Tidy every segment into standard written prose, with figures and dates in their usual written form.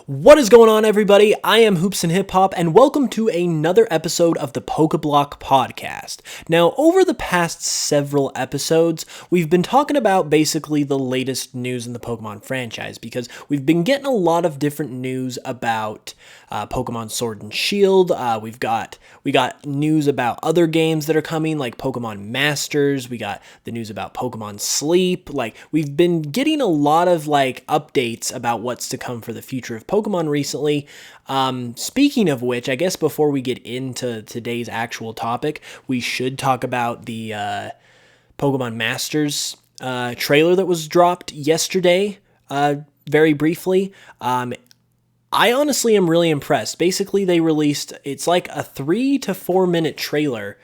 What is going on, everybody? I am Hoops and Hip Hop, and welcome to another episode of the Pokeblock Podcast. Now, over the past several episodes, we've been talking about basically the latest news in the Pokemon franchise, because we've been getting a lot of different news about Pokemon Sword and Shield. We got news about other games that are coming, like Pokemon Masters. We got the news about Pokemon Sleep. We've been getting a lot of updates about what's to come for the future of Pokemon recently. Speaking of which, I guess before we get into today's actual topic, we should talk about the Pokemon Masters trailer that was dropped yesterday, very briefly. I honestly am really impressed. Basically, they released, it's like a 3 to 4 minute trailer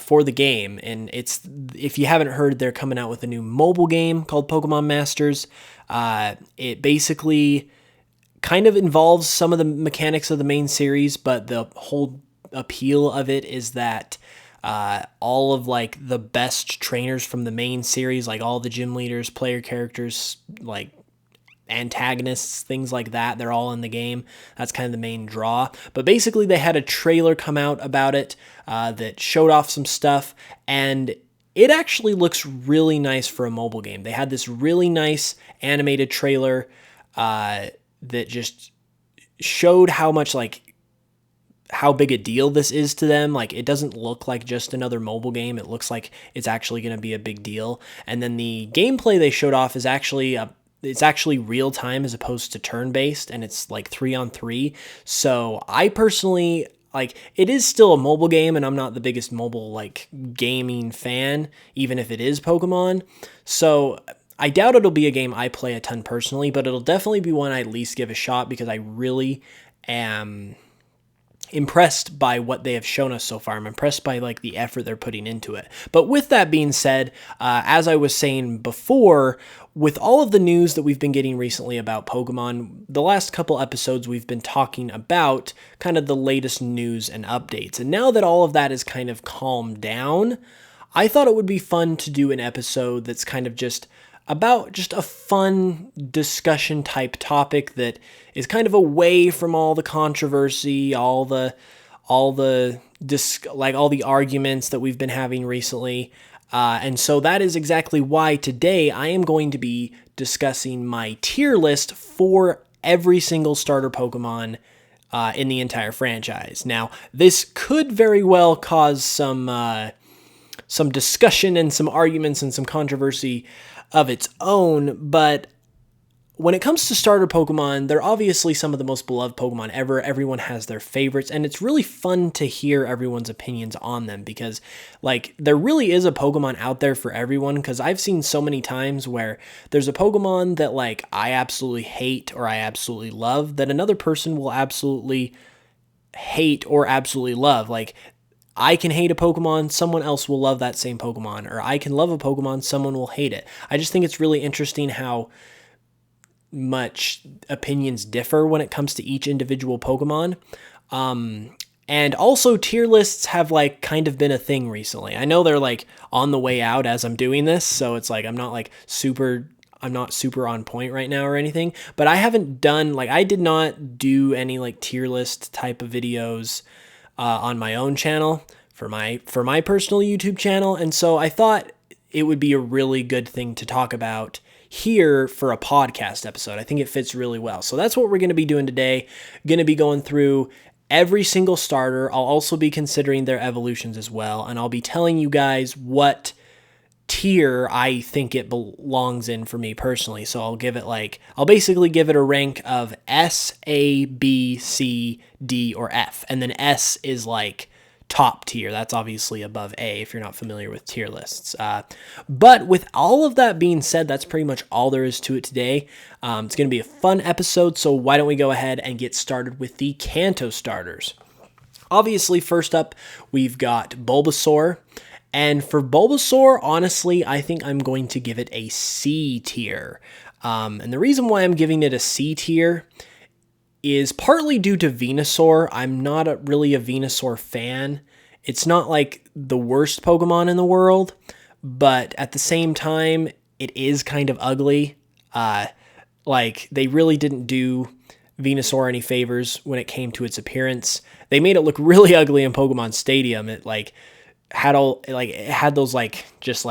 for the game, and if you haven't heard, they're coming out with a new mobile game called Pokemon Masters. It basically kind of involves some of the mechanics of the main series, but the whole appeal of it is that all of the best trainers from the main series, all the gym leaders, player characters, antagonists, things like that, they're all in the game. That's kind of the main draw. But basically, they had a trailer come out about it that showed off some stuff, and it actually looks really nice for a mobile game. They had this really nice animated trailer that just showed how much how big a deal this is to them. It doesn't look like just another mobile game. It looks like it's actually going to be a big deal. And then the gameplay they showed off is actually it's actually real time as opposed to turn-based, and it's 3-on-3. So I personally, it is still a mobile game, and I'm not the biggest mobile gaming fan, even if it is Pokemon. So I doubt it'll be a game I play a ton personally, but it'll definitely be one I at least give a shot, because I really am impressed by what they have shown us so far. I'm impressed by the effort they're putting into it. But with that being said, as I was saying before, with all of the news that we've been getting recently about Pokemon, the last couple episodes we've been talking about kind of the latest news and updates. And now that all of that is kind of calmed down, I thought it would be fun to do an episode that's kind of just about just a fun discussion type topic that is kind of away from all the controversy, all the arguments that we've been having recently. And so that is exactly why today I am going to be discussing my tier list for every single starter Pokemon in the entire franchise. Now, this could very well cause some discussion and some arguments and some controversy of its own, but when it comes to starter Pokemon, they're obviously some of the most beloved Pokemon ever. Everyone has their favorites, and it's really fun to hear everyone's opinions on them, because there really is a Pokemon out there for everyone, because I've seen so many times where there's a Pokemon that I absolutely hate or I absolutely love that another person will absolutely hate or absolutely love. I can hate a Pokemon, someone else will love that same Pokemon, or I can love a Pokemon, someone will hate it. I just think it's really interesting how much opinions differ when it comes to each individual Pokemon. And also tier lists have kind of been a thing recently. I know they're on the way out as I'm doing this, so it's I'm not super on point right now or anything, but I haven't done, I did not do any tier list type of videos on my own channel for my personal YouTube channel. And so I thought it would be a really good thing to talk about here for a podcast episode. I think it fits really well. So that's what we're going to be doing today. Going to be going through every single starter. I'll also be considering their evolutions as well. And I'll be telling you guys what tier I think it belongs in for me personally. So I'll give it I'll basically give it a rank of S, A, B, C, D, or F. And then S is top tier. That's obviously above A if you're not familiar with tier lists. But with all of that being said, that's pretty much all there is to it today. It's going to be a fun episode, so why don't we go ahead and get started with the Kanto starters. Obviously, first up, we've got Bulbasaur. And for Bulbasaur, honestly, I think I'm going to give it a C tier. And the reason why I'm giving it a C tier is partly due to Venusaur. I'm not really a Venusaur fan. It's not the worst Pokemon in the world, but at the same time, it is kind of ugly. They really didn't do Venusaur any favors when it came to its appearance. They made it look really ugly in Pokemon Stadium. It had those just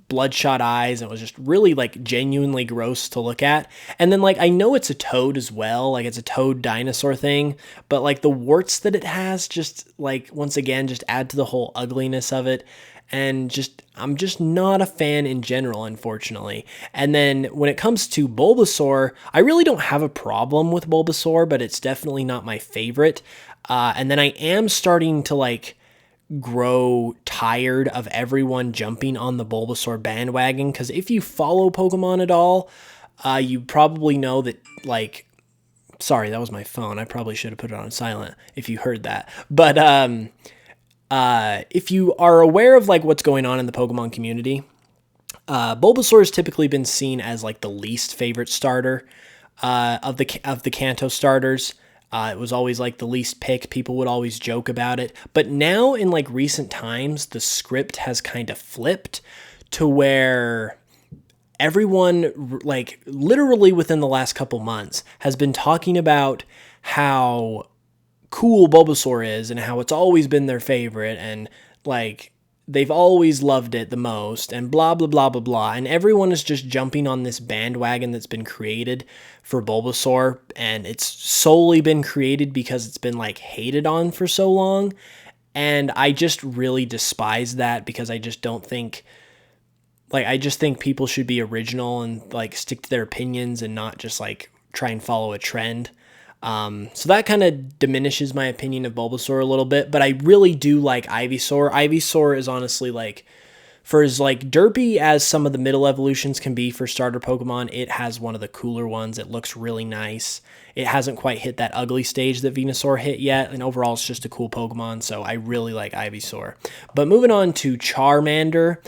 bloodshot eyes, and it was just really genuinely gross to look at. And then I know it's a toad as well, it's a toad dinosaur thing, but the warts that it has just once again just add to the whole ugliness of it. And I'm just not a fan in general, unfortunately. And then when it comes to Bulbasaur, I really don't have a problem with Bulbasaur, but it's definitely not my favorite. And then I am starting to grow tired of everyone jumping on the Bulbasaur bandwagon, because if you follow Pokemon at all, you probably know that sorry, that was my phone. I probably should have put it on silent if you heard that. But if you are aware of what's going on in the Pokemon community, Bulbasaur has typically been seen as the least favorite starter of the Kanto starters. It was always the least pick. People would always joke about it. But now in recent times, the script has kind of flipped to where everyone, literally within the last couple months, has been talking about how cool Bulbasaur is and how it's always been their favorite, and they've always loved it the most, and blah blah blah blah blah. And everyone is just jumping on this bandwagon that's been created for Bulbasaur, and it's solely been created because it's been hated on for so long. And I just really despise that, because I just don't think I just think people should be original and stick to their opinions and not just try and follow a trend. So that kind of diminishes my opinion of Bulbasaur a little bit, but I really do like Ivysaur. Ivysaur is honestly for as derpy as some of the middle evolutions can be for starter Pokemon, it has one of the cooler ones. It looks really nice. It hasn't quite hit that ugly stage that Venusaur hit yet, and overall it's just a cool Pokemon, so I really like Ivysaur. But moving on to Charmander,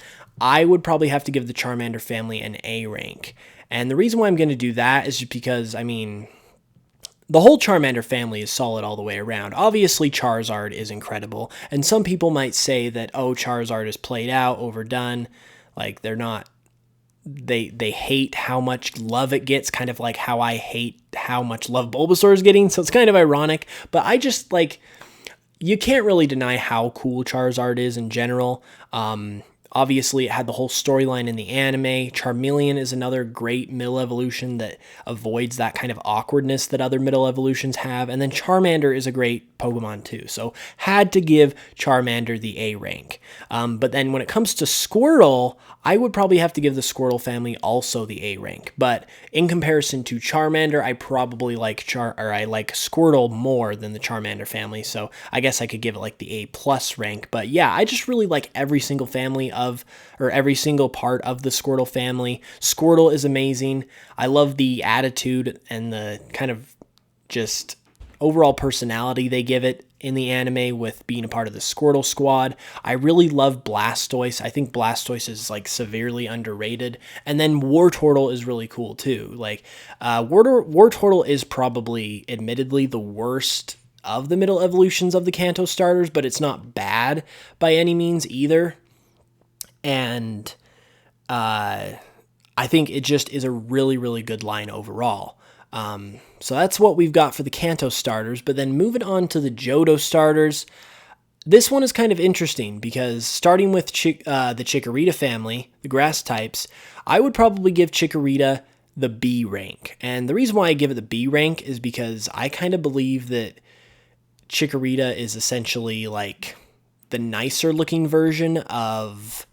I would probably have to give the Charmander family an A rank. And the reason why I'm going to do that is just because, the whole Charmander family is solid all the way around. Obviously, Charizard is incredible, and some people might say that, oh, Charizard is played out, overdone, they're not, they hate how much love it gets, kind of like how I hate how much love Bulbasaur is getting, so it's kind of ironic, but I just, you can't really deny how cool Charizard is in general. Obviously, it had the whole storyline in the anime. Charmeleon is another great middle evolution that avoids that kind of awkwardness that other middle evolutions have. And then Charmander is a great Pokemon too. So had to give Charmander the A rank. But then when it comes to Squirtle, I would probably have to give the Squirtle family also the A rank. But in comparison to Charmander, I probably like Squirtle more than the Charmander family. So I guess I could give it the A plus rank. But yeah, I just really like every single every single part of the Squirtle family. Squirtle is amazing. I love the attitude and the kind of just overall personality they give it in the anime with being a part of the Squirtle squad. I really love Blastoise. I think Blastoise is severely underrated. And then Wartortle is really cool too. Wartortle is probably admittedly the worst of the middle evolutions of the Kanto starters, but it's not bad by any means either. And I think it just is a really, really good line overall. So that's what we've got for the Kanto starters. But then moving on to the Johto starters, this one is kind of interesting because starting with the Chikorita family, the grass types, I would probably give Chikorita the B rank. And the reason why I give it the B rank is because I kind of believe that Chikorita is essentially the nicer looking version of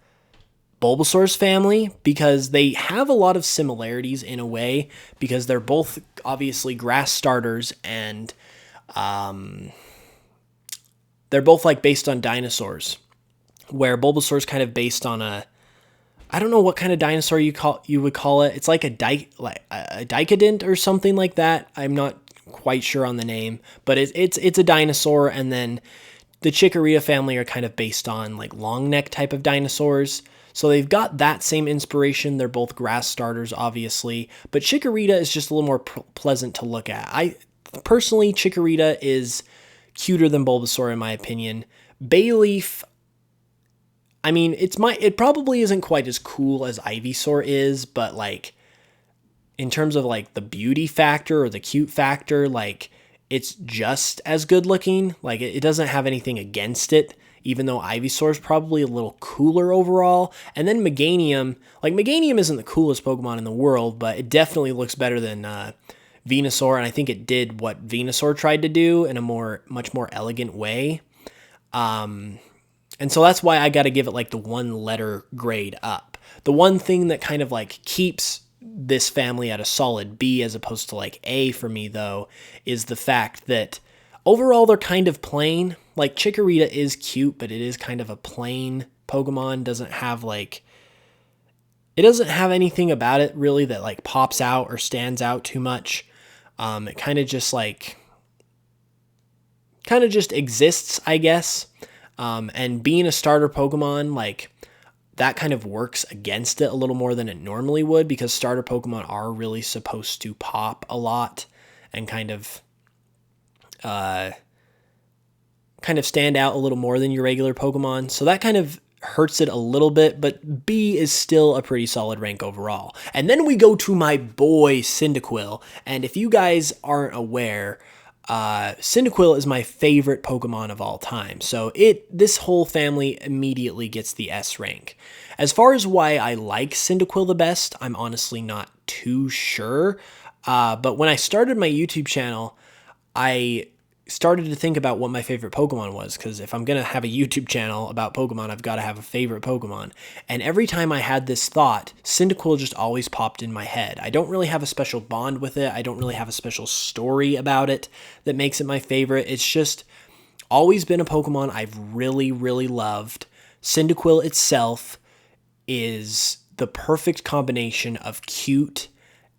Bulbasaur's family, because they have a lot of similarities in a way, because they're both obviously grass starters, and they're both based on dinosaurs, where Bulbasaur's kind of based on I don't know what kind of dinosaur you would call it. It's a Dicadent or something like that. I'm not quite sure on the name, but it's a dinosaur. And then the Chikorita family are kind of based on long neck type of dinosaurs. So they've got that same inspiration. They're both grass starters, obviously, but Chikorita is just a little more pleasant to look at. Personally, Chikorita is cuter than Bulbasaur in my opinion. Bayleaf, it probably isn't quite as cool as Ivysaur is, but in terms of like the beauty factor or the cute factor, like it's just as good looking. Like it doesn't have anything against it, even though Ivysaur is probably a little cooler overall. And then Meganium, like Meganium isn't the coolest Pokemon in the world, but it definitely looks better than Venusaur, and I think it did what Venusaur tried to do in a much more elegant way. And so that's why I got to give it like the 1 letter grade up. The one thing that kind of like keeps this family at a solid B as opposed to like A for me, though, is the fact that overall they're kind of plain. Like Chikorita is cute, but it is kind of a plain Pokemon. Doesn't have anything about it really that like pops out or stands out too much. It kind of just exists, I guess. And being a starter Pokemon, like that kind of works against it a little more than it normally would, because starter Pokemon are really supposed to pop a lot and kind of stand out a little more than your regular Pokemon. So that kind of hurts it a little bit, but B is still a pretty solid rank overall. And then we go to my boy Cyndaquil, and if you guys aren't aware, Cyndaquil is my favorite Pokemon of all time. So this whole family immediately gets the S rank. As far as why I like Cyndaquil the best, I'm honestly not too sure. But when I started my YouTube channel, I started to think about what my favorite Pokemon was, because if I'm going to have a YouTube channel about Pokemon, I've got to have a favorite Pokemon. And every time I had this thought, Cyndaquil just always popped in my head. I don't really have a special bond with it. I don't really have a special story about it that makes it my favorite. It's just always been a Pokemon I've really, really loved. Cyndaquil itself is the perfect combination of cute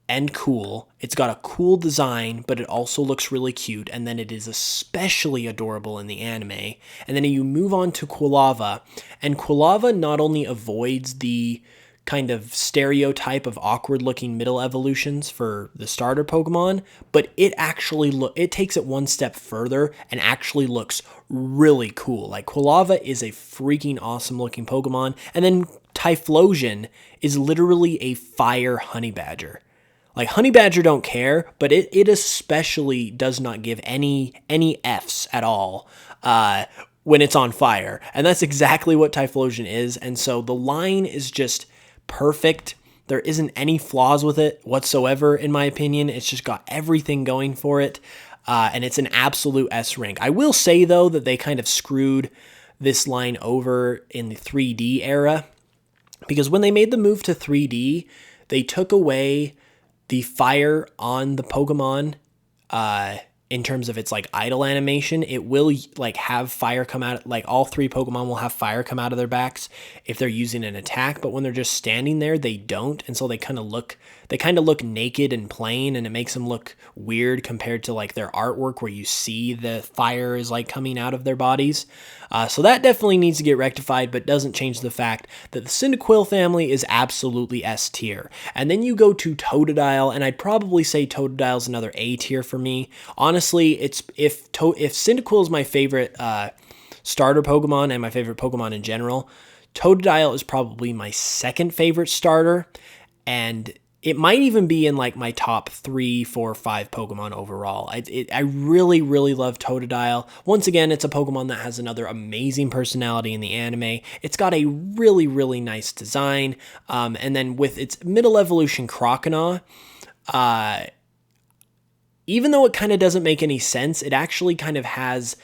and cool. It's got a cool design, but it also looks really cute, and then it is especially adorable in the anime. And then you move on to Quilava, and Quilava not only avoids the kind of stereotype of awkward-looking middle evolutions for the starter Pokemon, but it actually it takes it one step further and actually looks really cool. Like Quilava is a freaking awesome-looking Pokemon, and then Typhlosion is literally a fire honey badger. Like, Honey Badger don't care, but it especially does not give any Fs at all when it's on fire. And that's exactly what Typhlosion is. And so the line is just perfect. There isn't any flaws with it whatsoever, in my opinion. It's just got everything going for it. And it's an absolute S rank. I will say, though, that they kind of screwed this line over in the 3D era, because when they made the move to 3D, they took away the fire on the Pokemon, in terms of its like idle animation. It will like have fire come out, like all 3 Pokemon will have fire come out of their backs if they're using an attack, but when they're just standing there, they don't. And so they kind of look naked and plain, and it makes them look weird compared to like their artwork where you see the fire is like coming out of their bodies. So that definitely needs to get rectified, but doesn't change the fact that the Cyndaquil family is absolutely S tier. And then you go to Totodile, and I'd probably say Totodile's another A tier for me. Honestly, if Cyndaquil is my favorite starter Pokemon and my favorite Pokemon in general, Totodile is probably my second favorite starter, and it might even be in like my top 3, 4, 5 Pokemon overall. I really, really love Totodile. Once again, it's a Pokemon that has another amazing personality in the anime. It's got a really, really nice design. And then with its middle evolution Croconaw, even though it kind of doesn't make any sense, it actually kind of has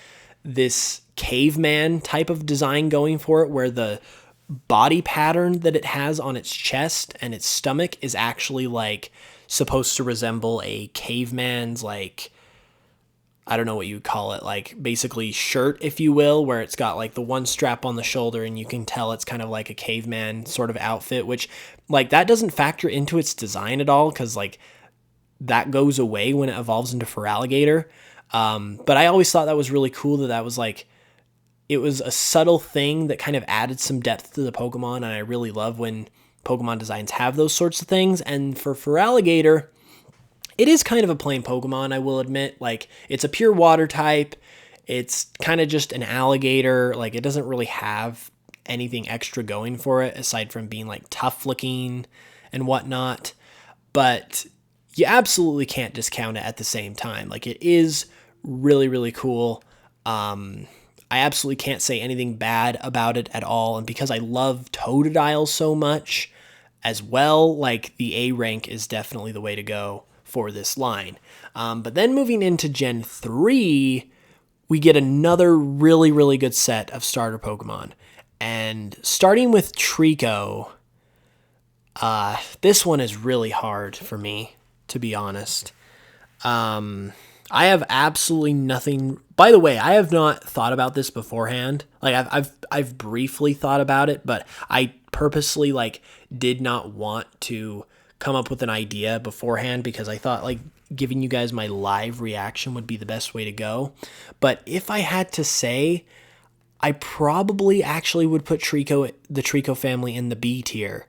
this caveman type of design going for it, where the body pattern that it has on its chest and its stomach is actually like supposed to resemble a caveman's, like, I don't know what you would call it, like basically shirt, if you will, where it's got like the one strap on the shoulder and you can tell it's kind of like a caveman sort of outfit, which like that doesn't factor into its design at all, because like that goes away when it evolves into Feraligatr. But I always thought that was really cool, that was like, it was a subtle thing that kind of added some depth to the Pokemon, and I really love when Pokemon designs have those sorts of things. And for Feraligatr, it is kind of a plain Pokemon, I will admit. Like, it's a pure water type. It's kind of just an alligator. Like, it doesn't really have anything extra going for it aside from being like tough looking and whatnot. But you absolutely can't discount it at the same time. Like, it is really, really cool. I absolutely can't say anything bad about it at all. And because I love Totodile so much as well, like, the A rank is definitely the way to go for this line. But then moving into Gen 3, we get another really, really good set of starter Pokemon. And starting with Trico, this one is really hard for me, to be honest. I have absolutely nothing. By the way, I have not thought about this beforehand. Like, I've briefly thought about it, but I purposely did not want to come up with an idea beforehand because I thought giving you guys my live reaction would be the best way to go. But if I had to say, I probably actually would put the Trico family in the B tier.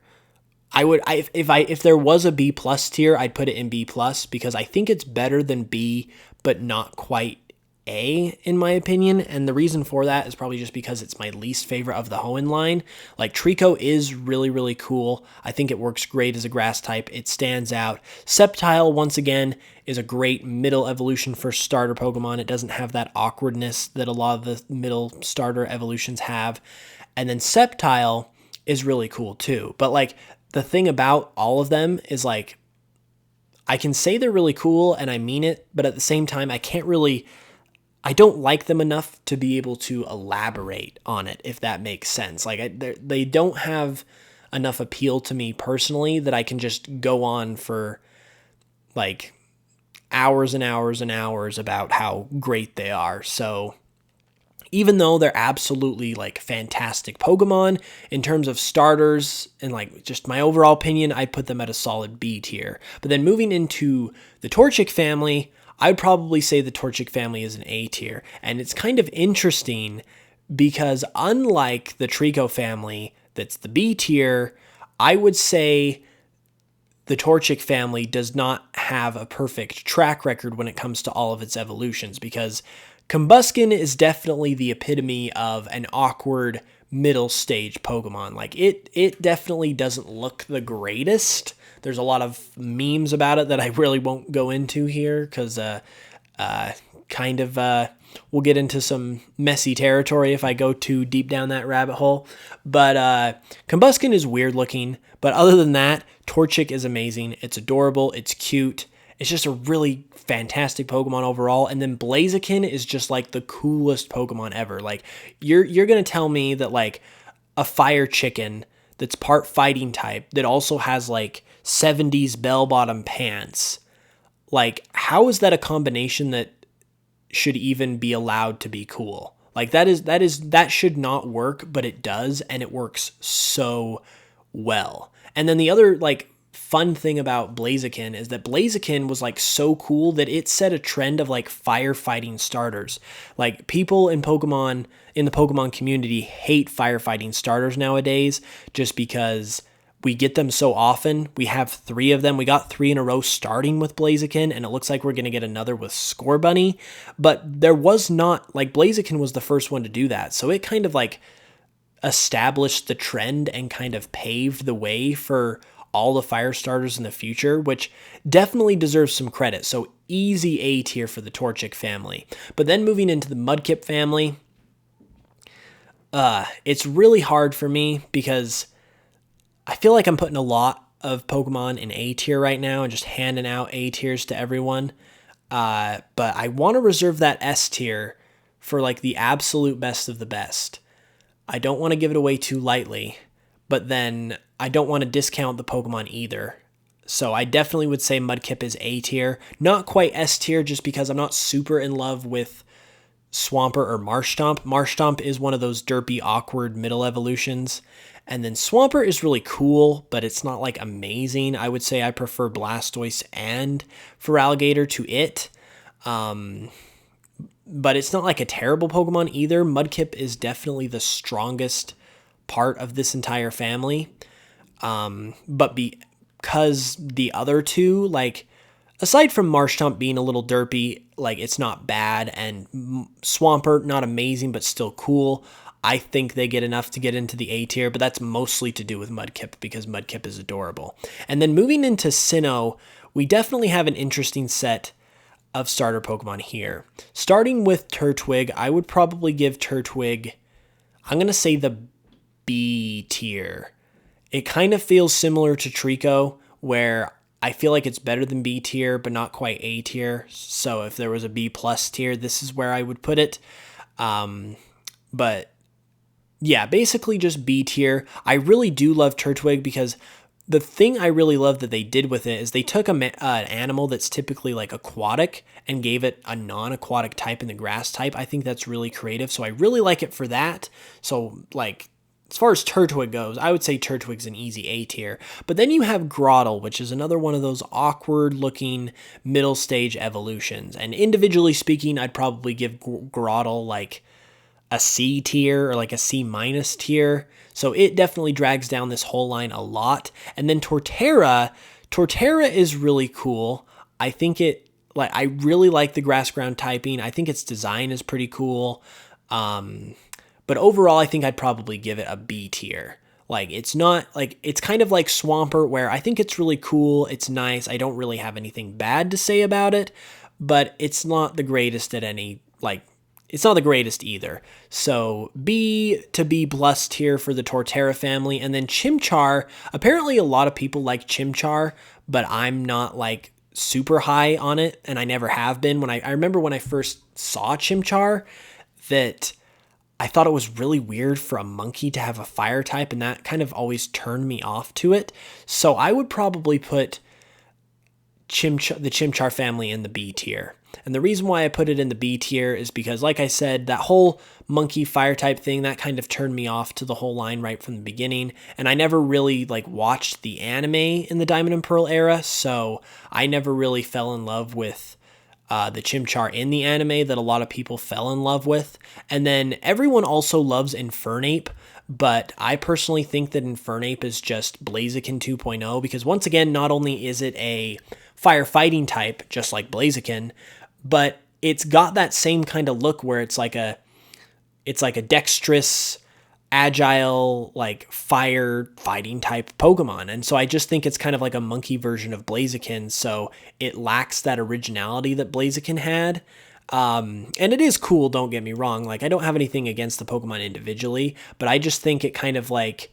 If there was a B plus tier, I'd put it in B plus because I think it's better than B, but not quite A in my opinion. And the reason for that is probably just because it's my least favorite of the Hoenn line. Like, Trico is really, really cool. I think it works great as a grass type. It stands out. Sceptile, once again, is a great middle evolution for starter Pokemon. It doesn't have that awkwardness that a lot of the middle starter evolutions have. And then Sceptile is really cool too. But the thing about all of them is I can say they're really cool and I mean it, but at the same time, I don't like them enough to be able to elaborate on it, if that makes sense. They don't have enough appeal to me personally that I can just go on for hours and hours and hours about how great they are. So even though they're absolutely fantastic Pokemon in terms of starters and just my overall opinion, I put them at a solid B tier. But then moving into the Torchic family, I'd probably say the Torchic family is an A tier. And it's kind of interesting because unlike the Trico family, that's the B tier, I would say the Torchic family does not have a perfect track record when it comes to all of its evolutions, because Combuskin is definitely the epitome of an awkward middle stage Pokemon. It definitely doesn't look the greatest. There's a lot of memes about it that I really won't go into here because we'll get into some messy territory if I go too deep down that rabbit hole. But Combuskin is weird looking. But other than that, Torchic is amazing. It's adorable. It's cute. It's just a really fantastic Pokemon overall. And then Blaziken is just the coolest Pokemon ever. You're going to tell me that a fire chicken that's part fighting type that also has 70s bell-bottom pants. How is that a combination that should even be allowed to be cool? That should not work, but it does, and it works so well. And then the other fun thing about Blaziken is that Blaziken was so cool that it set a trend of firefighting starters. People in the Pokemon community hate firefighting starters nowadays just because we get them so often. We have 3 of them. We got 3 in a row starting with Blaziken, and it looks like we're going to get another with Scorbunny. But there was not, Blaziken was the first one to do that. So it kind of established the trend and kind of paved the way for all the fire starters in the future, which definitely deserves some credit. So easy A tier for the Torchic family. But then moving into the Mudkip family, it's really hard for me because I feel like I'm putting a lot of Pokemon in A tier right now and just handing out A tiers to everyone. But I want to reserve that S tier for the absolute best of the best. I don't want to give it away too lightly, but then I don't want to discount the Pokemon either. So I definitely would say Mudkip is A tier. Not quite S tier just because I'm not super in love with Swampert or Marshtomp. Marshtomp is one of those derpy, awkward middle evolutions. And then Swampert is really cool, but it's not amazing. I would say I prefer Blastoise and Feraligatr to it. But it's not a terrible Pokemon either. Mudkip is definitely the strongest part of this entire family. But because the other two, aside from Marshtomp being a little derpy, it's not bad, and Swampert, not amazing, but still cool, I think they get enough to get into the A tier, but that's mostly to do with Mudkip because Mudkip is adorable. And then moving into Sinnoh, we definitely have an interesting set of starter Pokemon here. Starting with Turtwig, I would probably give Turtwig, I'm going to say the B tier. It kind of feels similar to Trico, where I feel like it's better than B tier, but not quite A tier. So if there was a B plus tier, this is where I would put it. But yeah, basically just B tier. I really do love Turtwig because the thing I really love that they did with it is they took an animal that's typically like aquatic and gave it a non-aquatic type in the grass type. I think that's really creative, so I really like it for that. So like, as far as Turtwig goes, I would say Turtwig's an easy A tier. But then you have Grotle, which is another one of those awkward-looking middle stage evolutions. And individually speaking, I'd probably give Grotle like a C tier or like a C minus tier. So it definitely drags down this whole line a lot. And then Torterra is really cool. I think I really like the grass ground typing. I think its design is pretty cool. But overall, I think I'd probably give it a B tier. Like, it's not like, it's kind of like Swampert, where I think it's really cool. It's nice. I don't really have anything bad to say about it, but it's not the greatest at any, like, it's not the greatest either. So B to B plus tier for the Torterra family. And then Chimchar, apparently a lot of people like Chimchar, but I'm not like super high on it, and I never have been. I remember when I first saw Chimchar that I thought it was really weird for a monkey to have a fire type, and that kind of always turned me off to it. So I would probably put the Chimchar family in the B tier. And the reason why I put it in the B tier is because, like I said, that whole monkey fire type thing, that kind of turned me off to the whole line right from the beginning. And I never really like watched the anime in the Diamond and Pearl era, so I never really fell in love with the Chimchar in the anime that a lot of people fell in love with. And then everyone also loves Infernape, but I personally think that Infernape is just Blaziken 2.0, because once again, not only is it a firefighting type, just like Blaziken, but it's got that same kind of look where it's like a dexterous, agile, like fire fighting type Pokemon. And so I just think it's kind of like a monkey version of Blaziken, so it lacks that originality that Blaziken had. And it is cool, don't get me wrong. Like, I don't have anything against the Pokemon individually, but I just think it kind of like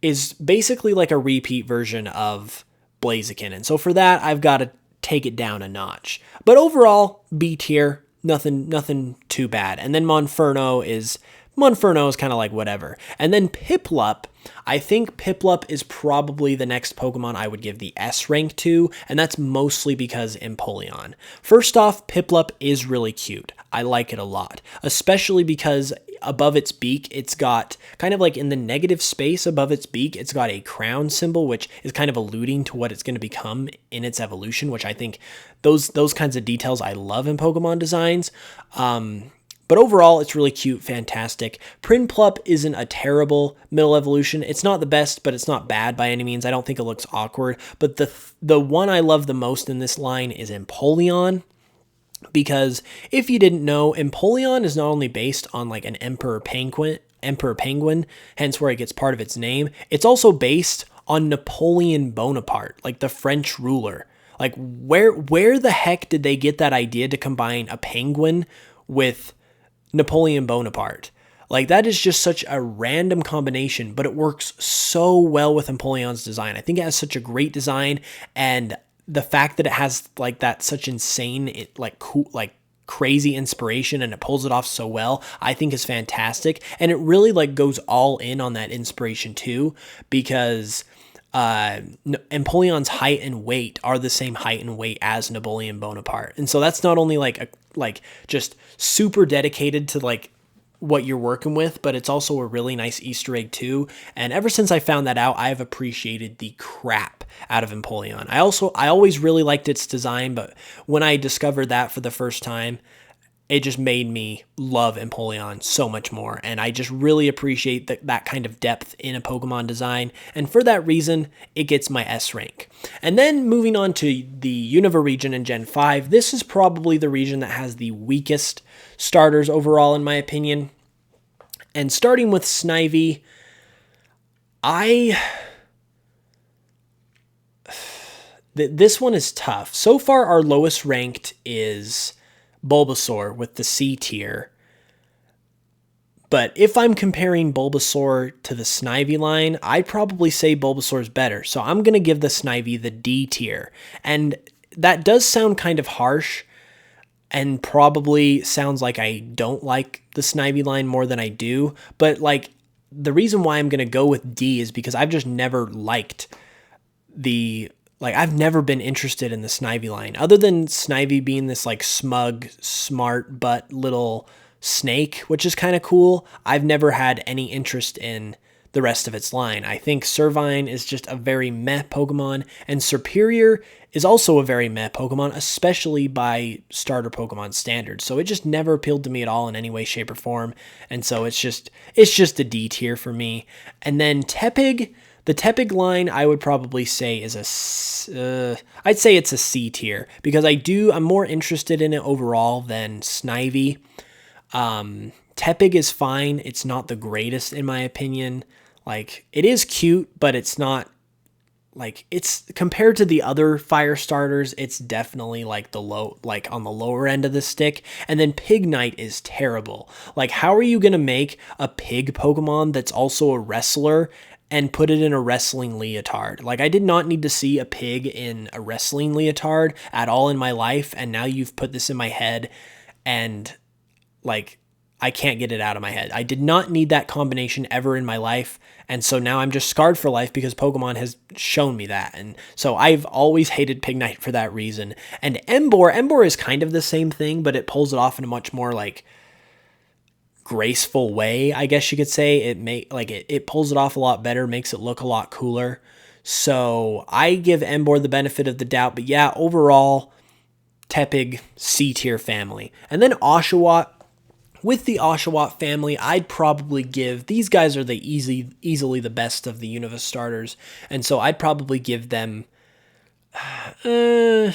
is basically like a repeat version of Blaziken. And so for that, I've got to take it down a notch. But overall, B tier, nothing too bad. And then Monferno is kind of like whatever. And then Piplup, I think Piplup is probably the next Pokemon I would give the S rank to, and that's mostly because Empoleon. First off, Piplup is really cute. I like it a lot, especially because above its beak, it's got kind of like in the negative space above its beak, it's got a crown symbol, which is kind of alluding to what it's going to become in its evolution, which I think those kinds of details I love in Pokemon designs. But overall, it's really cute, fantastic. Prinplup isn't a terrible middle evolution. It's not the best, but it's not bad by any means. I don't think it looks awkward. But the one I love the most in this line is Empoleon, because if you didn't know, Empoleon is not only based on like an emperor penguin, hence where it gets part of its name. It's also based on Napoleon Bonaparte, like the French ruler. Like, where the heck did they get that idea to combine a penguin with Napoleon Bonaparte? Like, that is just such a random combination, but it works so well with Empoleon's design. I think it has such a great design, and the fact that it has like that such insane, cool, like crazy inspiration, and it pulls it off so well, I think is fantastic. And it really like goes all in on that inspiration too, because Empoleon's height and weight are the same height and weight as Napoleon Bonaparte. And so that's not only like just super dedicated to like what you're working with, but it's also a really nice Easter egg too. And ever since I found that out, I've appreciated the crap out of Empoleon. I always really liked its design, but when I discovered that for the first time, it just made me love Empoleon so much more. And I just really appreciate that kind of depth in a Pokemon design. And for that reason, it gets my S rank. And then moving on to the Unova region in Gen 5, this is probably the region that has the weakest starters overall, in my opinion. And starting with This one is tough. So far, our lowest ranked is Bulbasaur with the C tier. But if I'm comparing Bulbasaur to the Snivy line, I'd probably say Bulbasaur's better. So I'm going to give the Snivy the D tier. And that does sound kind of harsh and probably sounds like I don't like the Snivy line more than I do. But like the reason why I'm going to go with D is because I've just never liked I've never been interested in the Snivy line. Other than Snivy being this like smug, smart, but little snake, which is kind of cool, I've never had any interest in the rest of its line. I think Servine is just a very meh Pokemon, and Serperior is also a very meh Pokemon, especially by starter Pokemon standards. So it just never appealed to me at all in any way, shape, or form. And so it's just a D tier for me. And then Tepig, the Tepig line, I would probably say is I'd say it's a C tier because I'm more interested in it overall than Snivy. Tepig is fine. It's not the greatest in my opinion. Like it is cute, but it's not like it's compared to the other fire starters. It's definitely like on the lower end of the stick. And then Pignite is terrible. Like how are you going to make a pig Pokemon that's also a wrestler and put it in a wrestling leotard? Like I did not need to see a pig in a wrestling leotard at all in my life. And now you've put this in my head and like, I can't get it out of my head. I did not need that combination ever in my life. And so now I'm just scarred for life because Pokemon has shown me that. And so I've always hated Pignite for that reason. And Emboar is kind of the same thing, but it pulls it off in a much more like graceful way, I guess you could say. It pulls it off a lot better, makes it look a lot cooler. So I give Emboar the benefit of the doubt. But yeah, overall, Tepig, C tier family. And then Oshawott. With the Oshawott family, I'd probably give, these guys are easily the best of the Unova starters, and so I'd probably give them, I'd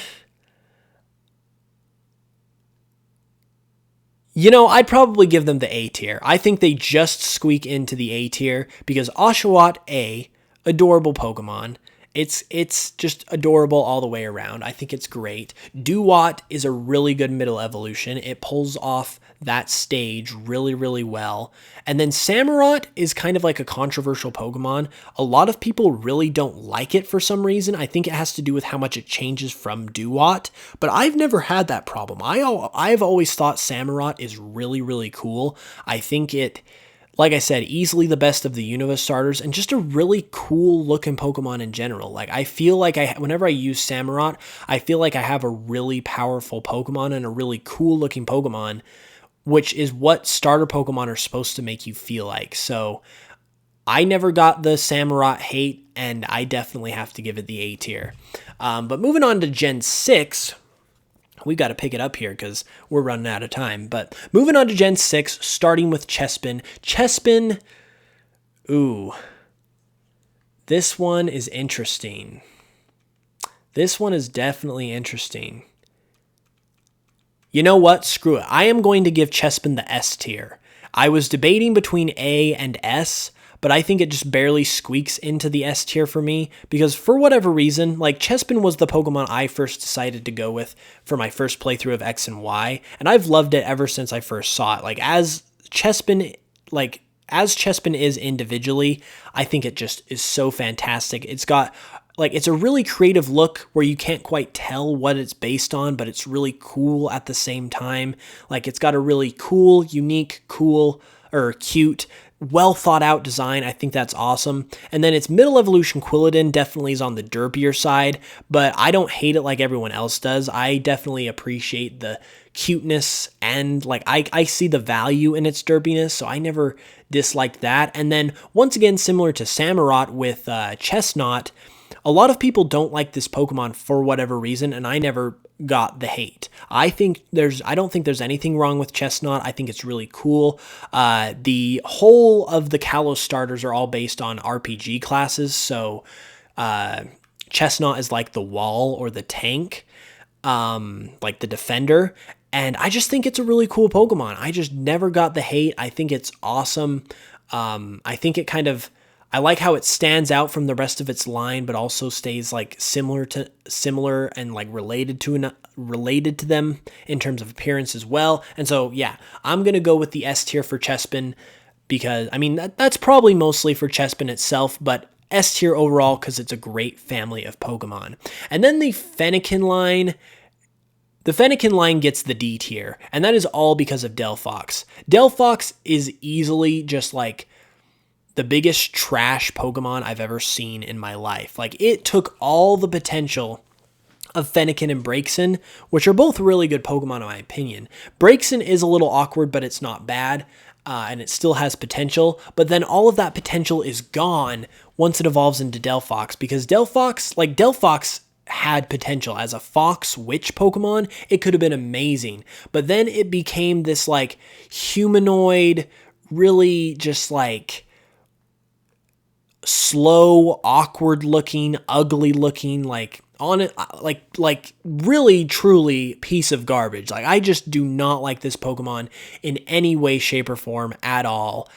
probably give them the A tier. I think they just squeak into the A tier because Oshawott A, adorable Pokemon. It's just adorable all the way around. I think it's great. Dewott is a really good middle evolution. It pulls off that stage really, really well. And then Samurott is kind of like a controversial Pokemon. A lot of people really don't like it for some reason. I think it has to do with how much it changes from Dewott, but I've never had that problem. I've always thought Samurott is really, really cool. I think it, like I said, easily the best of the Unova starters and just a really cool looking Pokemon in general. Like I feel like whenever I use Samurott, I feel like I have a really powerful Pokemon and a really cool looking Pokemon, which is what starter Pokemon are supposed to make you feel like. So I never got the Samurott hate and I definitely have to give it the A tier. But moving on to Gen 6, we've got to pick it up here because we're running out of time. But moving on to Gen 6, starting with Chespin. Chespin, this one is interesting. This one is definitely interesting. You know what? Screw it. I am going to give Chespin the S tier. I was debating between A and S, but I think it just barely squeaks into the S tier for me because for whatever reason, like Chespin was the Pokemon I first decided to go with for my first playthrough of X and Y, and I've loved it ever since I first saw it. Like as Chespin is individually, I think it just is so fantastic. It's got it's a really creative look where you can't quite tell what it's based on, but it's really cool at the same time. Like it's got a really cool, unique, cute, well thought out design. I think that's awesome. And then its middle evolution Quilladin definitely is on the derpier side, but I don't hate it like everyone else does. I definitely appreciate the cuteness and I see the value in its derpiness, so I never disliked that. And then once again, similar to Samurott with Chestnut, a lot of people don't like this Pokemon for whatever reason, and I never got the hate. I don't think there's anything wrong with Chestnut. I think it's really cool. The whole of the Kalos starters are all based on RPG classes, so Chestnut is like the wall or the tank, like the defender, and I just think it's a really cool Pokemon. I just never got the hate. I think it's awesome. I think it kind of I like how it stands out from the rest of its line, but also stays like similar and like related to them in terms of appearance as well. And so, yeah, I'm going to go with the S tier for Chespin because, I mean, that's probably mostly for Chespin itself, but S tier overall because it's a great family of Pokemon. And then the Fennekin line. The Fennekin line gets the D tier, and that is all because of Delphox. Delphox is easily just like the biggest trash Pokemon I've ever seen in my life. Like, it took all the potential of Fennekin and Braixen, which are both really good Pokemon in my opinion. Braixen is a little awkward, but it's not bad, and it still has potential. But then all of that potential is gone once it evolves into Delphox, because Delphox had potential as a fox witch Pokemon. It could have been amazing, but then it became this like humanoid, really just like slow, awkward looking, ugly looking, like on it, like really truly piece of garbage. Like, I just do not like this Pokemon in any way, shape, or form at all.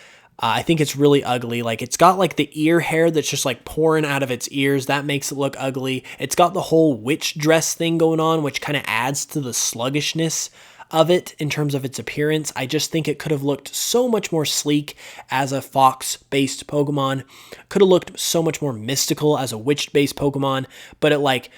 I think it's really ugly. Like, it's got like the ear hair that's just like pouring out of its ears. That makes it look ugly. It's got the whole witch dress thing going on, which kind of adds to the sluggishness of it in terms of its appearance. I just think it could have looked so much more sleek as a fox-based Pokemon. Could have looked so much more mystical as a witch-based Pokemon, but it like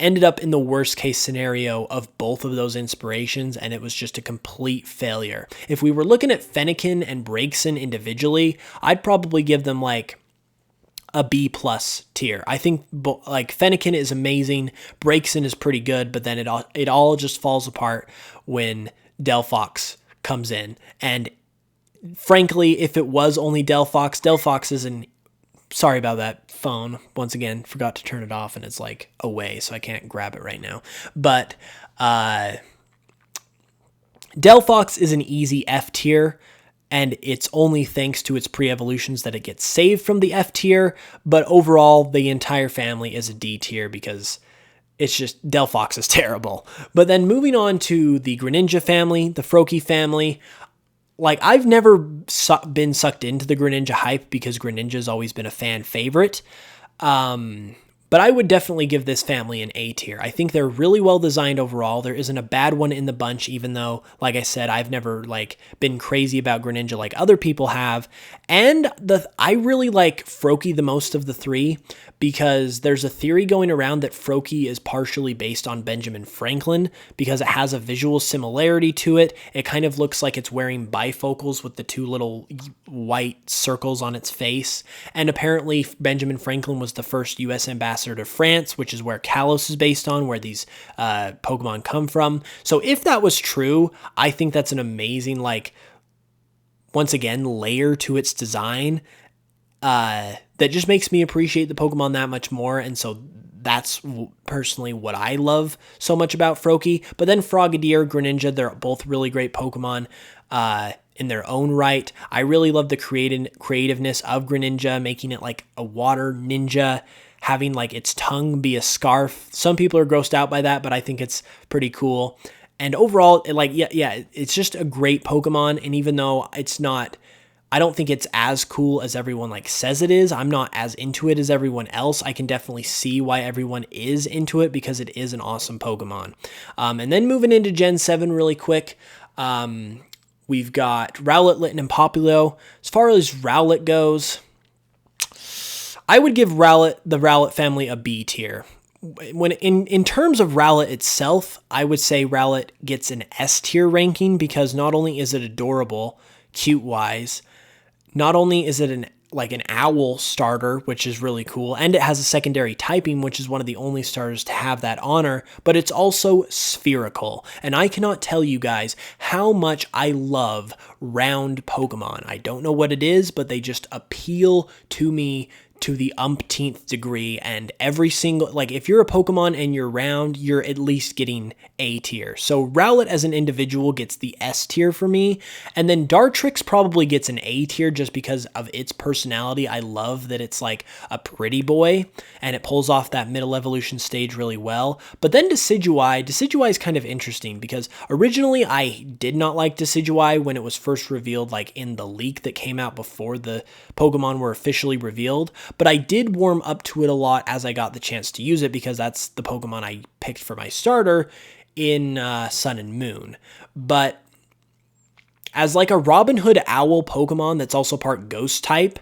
ended up in the worst case scenario of both of those inspirations, and it was just a complete failure. If we were looking at Fennekin and Braixen individually, I'd probably give them like a B plus tier. I think like Fennekin is amazing, Braixen is pretty good, but then it all just falls apart when Delphox comes in. And frankly, if it was only Delphox is an sorry about that phone. Once again, forgot to turn it off and it's like away, so I can't grab it right now. But Delphox is an easy F tier, and it's only thanks to its pre-evolutions that it gets saved from the F tier. But overall, the entire family is a D tier because it's just Delphox is terrible. But then moving on to the Greninja family, the Froakie family. Like, I've never been sucked into the Greninja hype because Greninja's always been a fan favorite. But I would definitely give this family an A tier. I think they're really well designed overall. There isn't a bad one in the bunch, even though, like I said, I've never like been crazy about Greninja like other people have. And I really like Froakie the most of the three because there's a theory going around that Froakie is partially based on Benjamin Franklin because it has a visual similarity to it. It kind of looks like it's wearing bifocals with the two little white circles on its face. And apparently Benjamin Franklin was the first U.S. ambassador to France, which is where Kalos is based on, where these Pokemon come from. So if that was true, I think that's an amazing, like, once again, layer to its design that just makes me appreciate the Pokemon that much more. And so that's personally what I love so much about Froakie. But then Frogadier, Greninja, they're both really great Pokemon in their own right. I really love the creativeness of Greninja, making it like a water ninja, having like its tongue be a scarf. Some people are grossed out by that, but I think it's pretty cool. And overall, it's just a great Pokemon. And even though it's not, I don't think it's as cool as everyone like says it is. I'm not as into it as everyone else. I can definitely see why everyone is into it because it is an awesome Pokemon. And then moving into Gen 7 really quick, we've got Rowlet, Litten, and Popplio. As far as Rowlet goes, I would give the Rowlet family a B tier. When in terms of Rowlet itself, I would say Rowlet gets an S tier ranking because not only is it adorable, cute-wise, not only is it an owl starter, which is really cool, and it has a secondary typing, which is one of the only starters to have that honor, but it's also spherical. And I cannot tell you guys how much I love round Pokemon. I don't know what it is, but they just appeal to me to the umpteenth degree, and every single, like, if you're a Pokemon and you're round, you're at least getting A tier. So Rowlet as an individual gets the S tier for me, and then Dartrix probably gets an A tier just because of its personality. I love that it's like a pretty boy, and it pulls off that middle evolution stage really well. But then Decidueye is kind of interesting because originally I did not like Decidueye when it was first revealed, like in the leak that came out before the Pokemon were officially revealed, but I did warm up to it a lot as I got the chance to use it because that's the Pokemon I picked for my starter in Sun and Moon. But as like a Robin Hood Owl Pokemon that's also part Ghost type,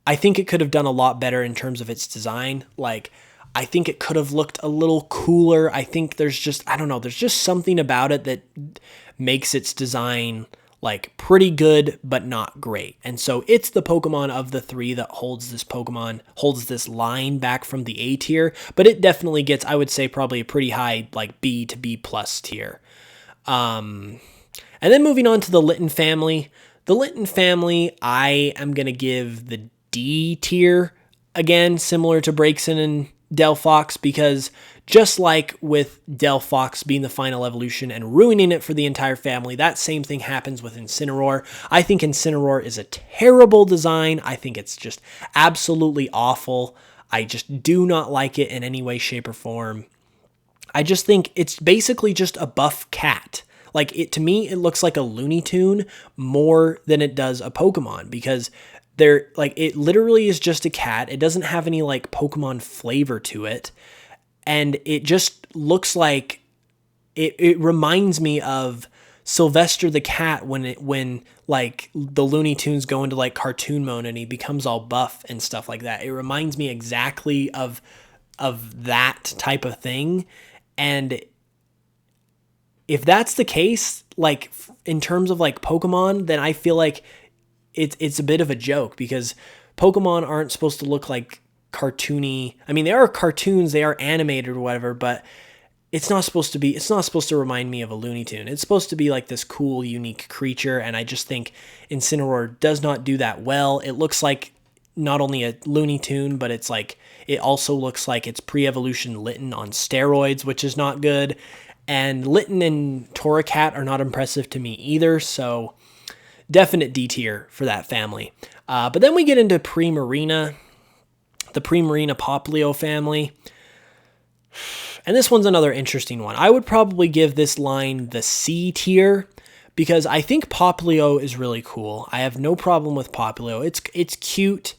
I think it could have done a lot better in terms of its design. Like, I think it could have looked a little cooler. I think there's just something about it that makes its design like pretty good, but not great. And so it's the Pokemon of the three that holds this line back from the A tier, but it definitely gets, I would say, probably a pretty high, like B to B plus tier. And then moving on to the Litten family. The Litten family, I am going to give the D tier, again, similar to Braixen and Delphox, because just like with Delphox being the final evolution and ruining it for the entire family, that same thing happens with Incineroar. I think Incineroar is a terrible design. I think it's just absolutely awful. I just do not like it in any way, shape, or form. I just think it's basically just a buff cat. Like, to me, it looks like a Looney Tune more than it does a Pokemon, because it literally is just a cat. It doesn't have any like Pokemon flavor to it. And it just looks like it reminds me of Sylvester the cat when like the Looney Tunes go into like cartoon mode and he becomes all buff and stuff like that. It reminds me exactly of that type of thing. And if that's the case, like in terms of like Pokemon, then I feel like it's a bit of a joke, because Pokemon aren't supposed to look like cartoony. I mean, they are cartoons, they are animated or whatever, but it's not supposed to remind me of a Looney Tune. It's supposed to be like this cool, unique creature, and I just think Incineroar does not do that well. It looks like not only a Looney Tune, but it also looks like it's pre-evolution Litten on steroids, which is not good. And Litten and Torracat are not impressive to me either, so definite D tier for that family. But then we get into Primarina, the Primarina Popplio family. And this one's another interesting one. I would probably give this line the C tier, because I think Popplio is really cool. I have no problem with Popplio. It's cute.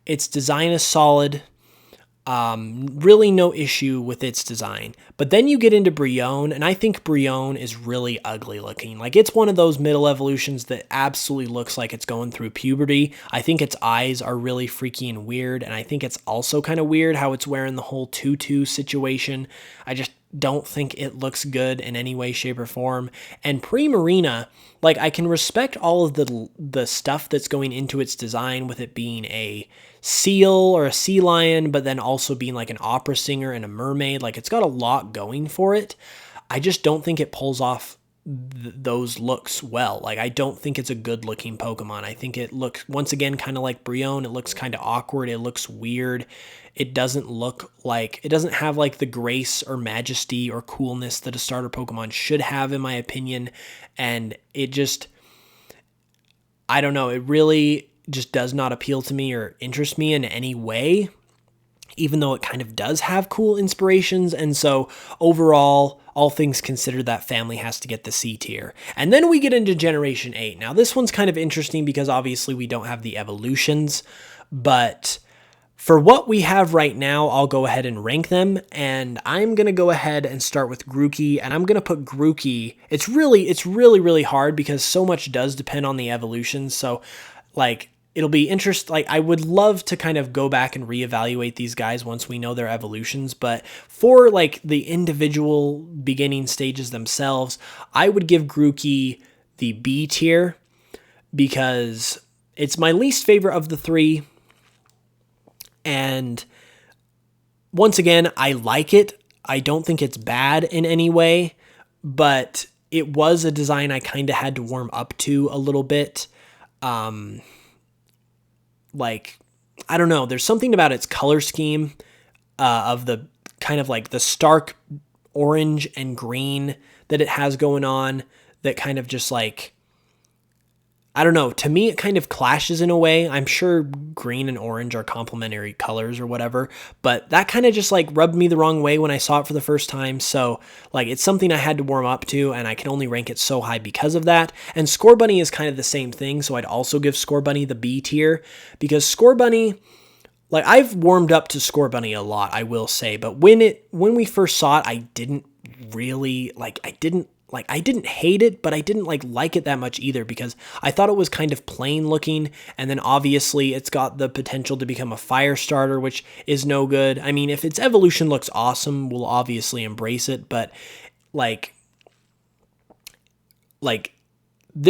Its design is solid. Really no issue with its design. But then you get into Brionne, and I think Brionne is really ugly looking. Like, it's one of those middle evolutions that absolutely looks like it's going through puberty. I think its eyes are really freaky and weird, and I think it's also kind of weird how it's wearing the whole tutu situation. I just don't think it looks good in any way, shape, or form. And Primarina, like, I can respect all of the stuff that's going into its design, with it being a seal or a sea lion, but then also being like an opera singer and a mermaid. Like, it's got a lot going for it. I just don't think it pulls off those looks well. Like, I don't think it's a good looking Pokemon. I think it looks, once again, kind of like Brionne. It looks kind of awkward. It looks weird. It doesn't have like the grace or majesty or coolness that a starter Pokemon should have, in my opinion. And it just, I don't know, it really just does not appeal to me or interest me in any way, even though it kind of does have cool inspirations. And so overall, all things considered, that family has to get the C tier. And then we get into Generation 8. Now, this one's kind of interesting because obviously we don't have the evolutions, but for what we have right now, I'll go ahead and rank them, and I'm going to go ahead and start with Grookey, and I'm going to put Grookey. It's really hard because so much does depend on the evolutions. So, like, it'll be interesting. Like, I would love to kind of go back and reevaluate these guys once we know their evolutions, but for like the individual beginning stages themselves, I would give Grookey the B tier because it's my least favorite of the three. And once again, I like it. I don't think it's bad in any way, but it was a design I kind of had to warm up to a little bit. Like, I don't know, there's something about its color scheme of the kind of like the stark orange and green that it has going on that kind of just like, I don't know, to me it kind of clashes in a way. I'm sure green and orange are complementary colors or whatever, but that kind of just like rubbed me the wrong way when I saw it for the first time. So like it's something I had to warm up to, and I can only rank it so high because of that. And Scorbunny is kind of the same thing, so I'd also give Scorbunny the B tier, because Scorbunny, like I've warmed up to Scorbunny a lot, I will say, but when we first saw it, I didn't really I didn't hate it, but I didn't like it that much either, because I thought it was kind of plain looking, and then obviously it's got the potential to become a fire starter, which is no good. I mean, if its evolution looks awesome, we'll obviously embrace it, but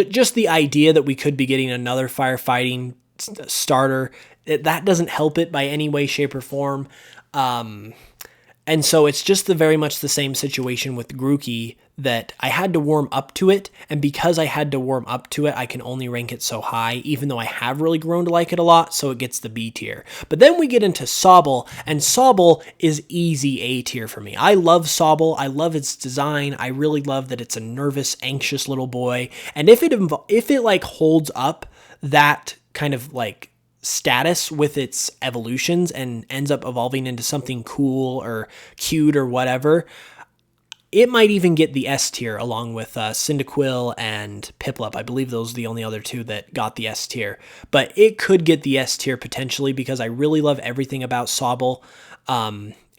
just the idea that we could be getting another firefighting starter, that doesn't help it by any way, shape, or form. And so it's just very much the same situation with Grookey, that I had to warm up to it, and because I had to warm up to it, I can only rank it so high, even though I have really grown to like it a lot, so it gets the B tier. But then we get into Sobble, and Sobble is easy A tier for me. I love Sobble, I love its design, I really love that it's a nervous, anxious little boy, and if it like holds up that kind of like status with its evolutions and ends up evolving into something cool or cute or whatever, it might even get the S tier along with Cyndaquil and Piplup. I believe those are the only other two that got the S tier, but it could get the S tier potentially, because I really love everything about Sobble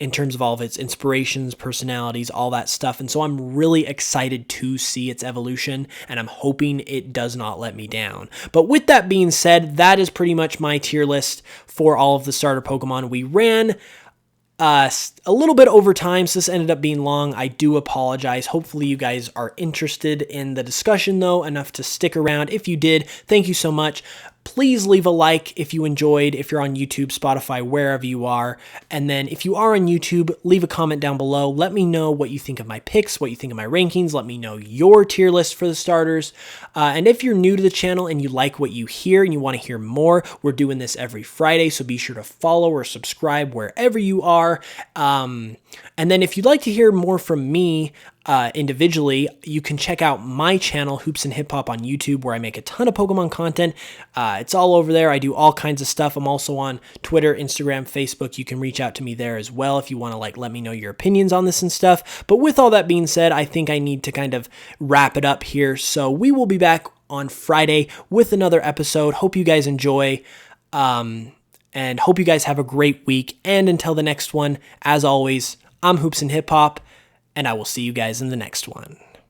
in terms of all of its inspirations, personalities, all that stuff. And so I'm really excited to see its evolution, and I'm hoping it does not let me down. But with that being said, that is pretty much my tier list for all of the starter Pokemon. We ran a little bit over time, so this ended up being long. I do apologize. Hopefully you guys are interested in the discussion though, enough to stick around. If you did, thank you so much. Please leave a like if you enjoyed, if you're on YouTube, Spotify, wherever you are. And then if you are on YouTube, leave a comment down below. Let me know what you think of my picks, what you think of my rankings. Let me know your tier list for the starters. And if you're new to the channel and you like what you hear and you want to hear more, we're doing this every Friday, so be sure to follow or subscribe wherever you are. And then if you'd like to hear more from me, individually, you can check out my channel, Hoops and Hip Hop, on YouTube, where I make a ton of Pokemon content. It's all over there. I do all kinds of stuff. I'm also on Twitter, Instagram, Facebook. You can reach out to me there as well if you want to let me know your opinions on this and stuff. But with all that being said, I think I need to kind of wrap it up here. So we will be back on Friday with another episode. Hope you guys enjoy. And hope you guys have a great week. And until the next one, as always, I'm Hoops and Hip Hop, and I will see you guys in the next one.